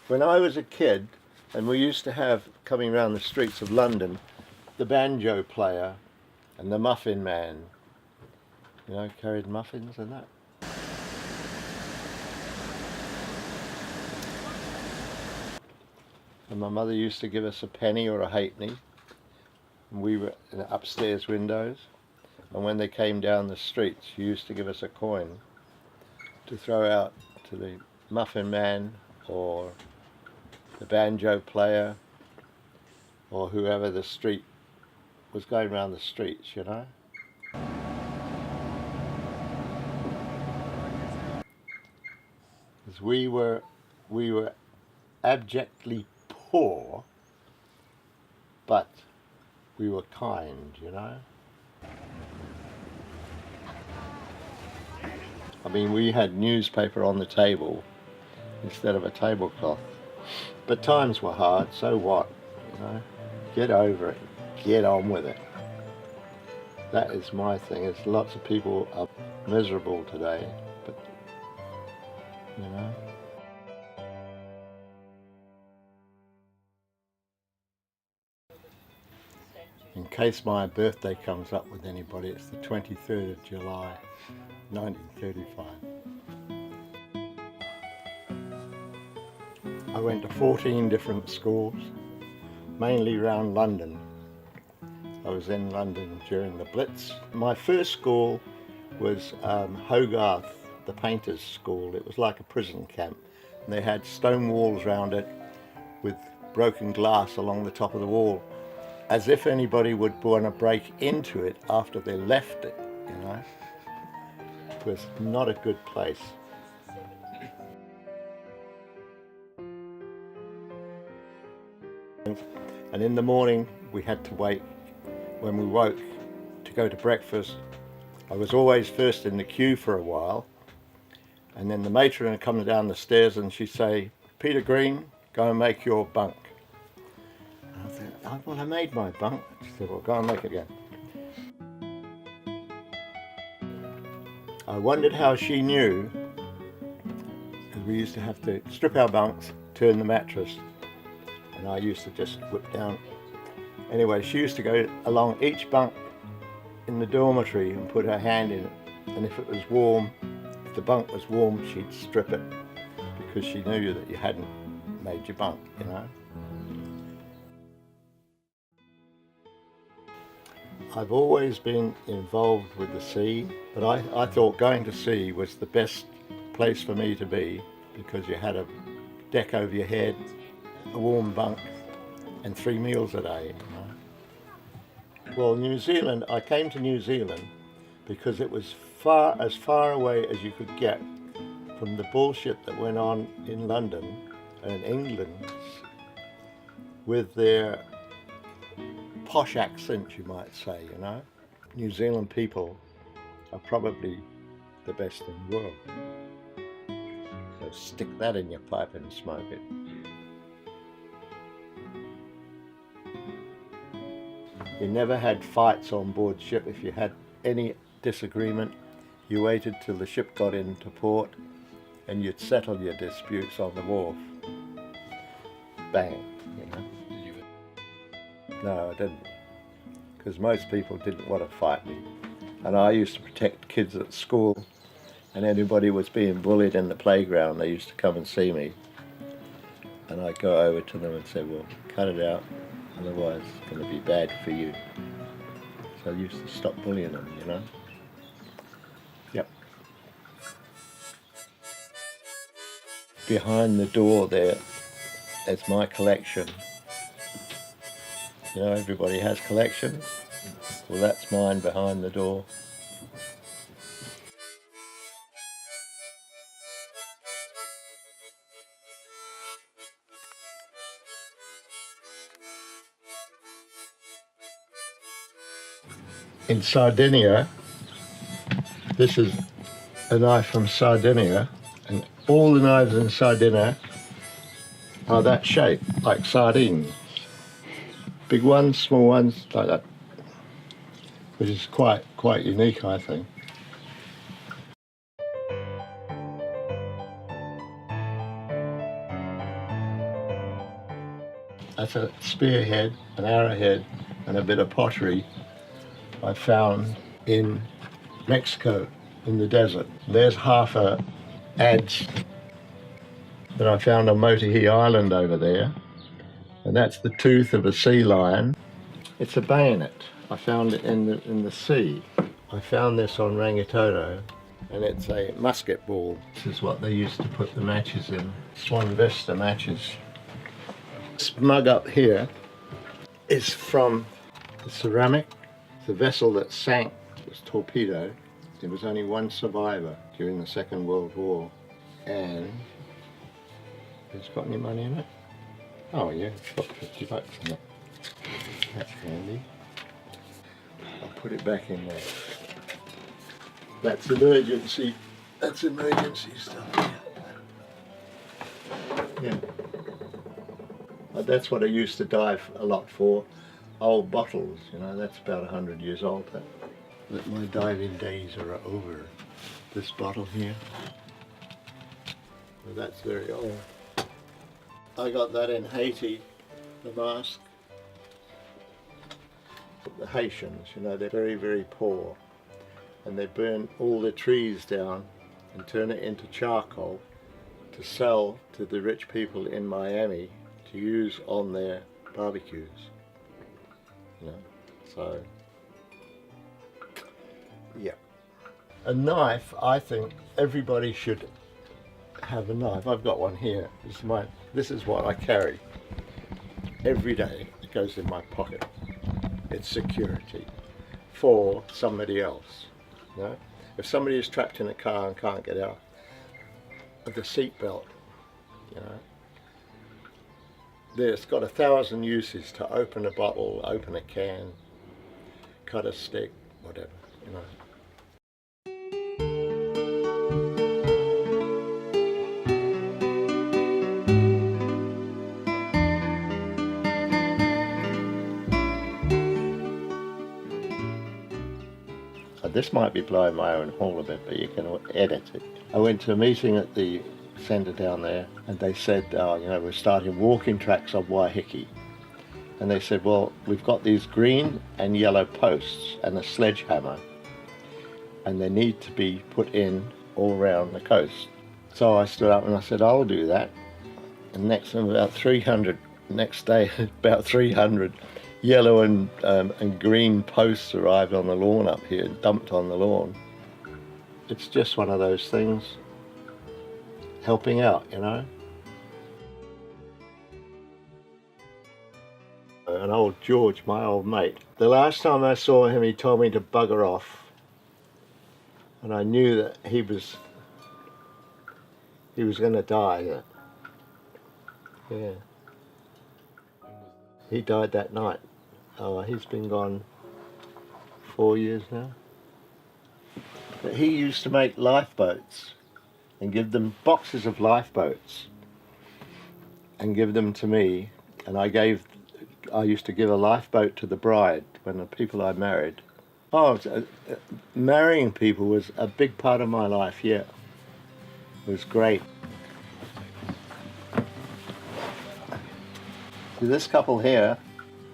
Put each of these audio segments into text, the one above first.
When I was a kid, and we used to have, coming around the streets of London, the banjo player and the muffin man, you know, carried muffins and that. And my mother used to give us a penny or a halfpenny, and we were in the upstairs windows, and when they came down the street, she used to give us a coin to throw out to the muffin man or the banjo player or whoever the street was going around the streets, you know. Because we were abjectly poor, but we were kind, you know. I mean, we had newspaper on the table instead of a tablecloth. But times were hard, so what, you know? Get over it, get on with it. That is my thing. It's lots of people are miserable today, but, you know. In case my birthday comes up with anybody, it's the 23rd of July, 1935. I went to 14 different schools, mainly around London. I was in London during the Blitz. My first school was Hogarth, the painter's school. It was like a prison camp. And they had stone walls around it with broken glass along the top of the wall, as if anybody would want to break into it after they left it, you know. It was not a good place. And in the morning we had to wait, when we woke, to go to breakfast. I was always first in the queue for a while, and then the matron would come down the stairs and she'd say, "Peter Green, go and make your bunk." And I thought, "Well, I made my bunk." She said, "Well, go and make it again." I wondered how she knew, because we used to have to strip our bunks, turn the mattress, and I used to just whip down. Anyway, she used to go along each bunk in the dormitory and put her hand in it, and if it was warm, if the bunk was warm, she'd strip it, because she knew that you hadn't made your bunk, you know. I've always been involved with the sea, but I thought going to sea was the best place for me to be, because you had a deck over your head, a warm bunk, and 3 meals a day, you know. Well, New Zealand, I came to New Zealand because it was as far away as you could get from the bullshit that went on in London and England with their posh accents, you might say, you know. New Zealand people are probably the best in the world. So stick that in your pipe and smoke it. You never had fights on board ship. If you had any disagreement, you waited till the ship got into port and you'd settle your disputes on the wharf. Bang, you know. Did you? No, I didn't, because most people didn't want to fight me. And I used to protect kids at school, and anybody was being bullied in the playground, they used to come and see me. And I'd go over to them and say, "Well, cut it out, otherwise it's going to be bad for you." So I used to stop bullying them, you know. Yep. Behind the door there's my collection. You know, everybody has collections. Well, that's mine behind the door. In Sardinia, this is a knife from Sardinia, and all the knives in Sardinia are that shape, like sardines. Big ones, small ones, like that, which is quite unique, I think. That's a spearhead, an arrowhead, and a bit of pottery I found in Mexico in the desert. There's half a adze that I found on Motahi Island over there, and that's the tooth of a sea lion. It's a bayonet. I found it in the sea. I found this on Rangitoto, and it's a musket ball. This is what they used to put the matches in. Swan Vista matches. This mug up here is from the ceramic. The vessel that sank was torpedoed. There was only one survivor during the Second World War, and it's got any money in it? Oh yeah, it's got 50 bucks in it. That's handy. I'll put it back in there. That's emergency. That's emergency stuff. Yeah. That's what I used to dive a lot for. Old bottles, you know, that's about 100 years old. That my diving days are over. This bottle here, well, that's very old. I got that in Haiti, the mask. The Haitians, you know, they're very, very poor, and they burn all the trees down and turn it into charcoal to sell to the rich people in Miami to use on their barbecues. You know, so yeah. A knife, I think everybody should have a knife. I've got one here. This is what I carry every day. It goes in my pocket. It's security for somebody else. You know? If somebody is trapped in a car and can't get out, the seat belt, you know. It's got 1,000 uses to open a bottle, open a can, cut a stick, whatever, you know. This might be blowing my own horn a bit, but you can edit it. I went to a meeting at the centre down there, and they said, you know, we're starting walking tracks on Waiheke. And they said, well, we've got these green and yellow posts and a sledgehammer, and they need to be put in all around the coast. So I stood up and I said, I'll do that. And next day, about 300 yellow and green posts arrived on the lawn up here, dumped on the lawn. It's just one of those things, helping out, you know. And old George, my old mate, the last time I saw him, he told me to bugger off, and I knew that he was going to die. Yeah. He died that night. Oh, he's been gone 4 years now. But he used to make lifeboats and give them boxes of lifeboats and give them to me, and I used to give a lifeboat to the bride when the people I married. Oh, marrying people was a big part of my life, yeah. It was great. This couple here,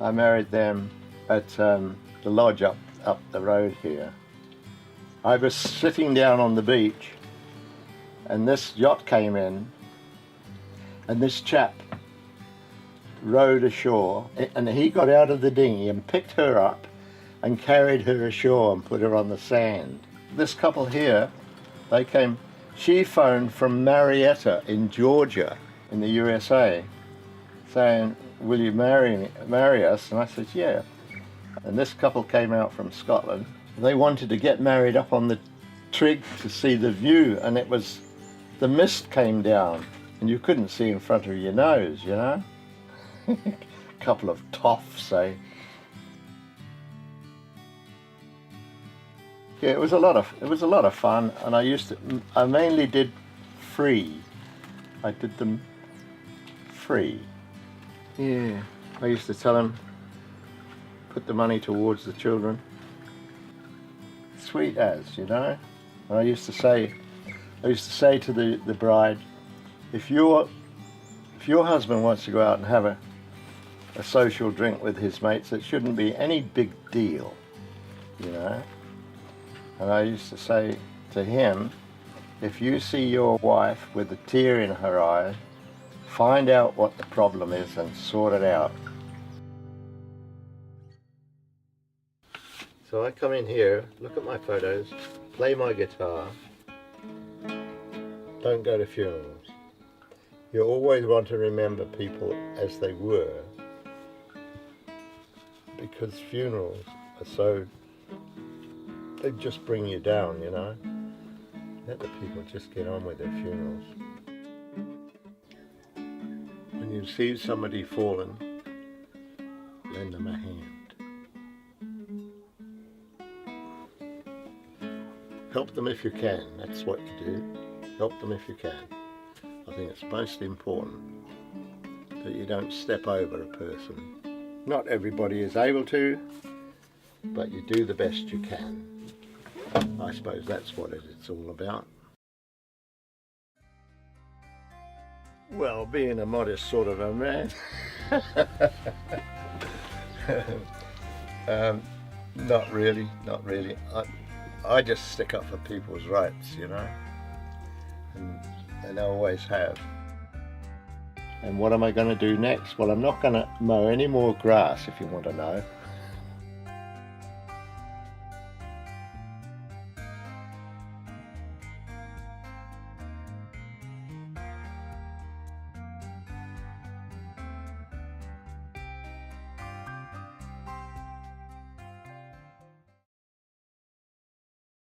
I married them at the lodge up the road here. I was sitting down on the beach, and this yacht came in, and this chap rowed ashore, and he got out of the dinghy and picked her up and carried her ashore and put her on the sand. This couple here, they came, she phoned from Marietta in Georgia in the USA saying, will you marry us? And I said, yeah. And this couple came out from Scotland. They wanted to get married up on the trig to see the view, and it was, the mist came down and you couldn't see in front of your nose, you know. A couple of toffs, eh? Yeah, it was a lot of fun, and I mainly did free. I did them free. Yeah, I used to tell them, put the money towards the children. Sweet as, you know. And I used to say to the bride, if your husband wants to go out and have a social drink with his mates. It shouldn't be any big deal, you know. And I used to say to him, if you see your wife with a tear in her eye, find out what the problem is and sort it out. So I come in here, look at my photos, play my guitar, don't go to funerals. You always want to remember people as they were, because funerals are so, they just bring you down, you know. Let the people just get on with their funerals. When you see somebody fallen, lend them a hand. Help them if you can, that's what you do. Help them if you can. I think it's most important that you don't step over a person. Not everybody is able to, but you do the best you can. I suppose that's what it's all about. Well, being a modest sort of a man, not really. I just stick up for people's rights, you know, and I always have. And what am I going to do next? Well, I'm not going to mow any more grass, if you want to know.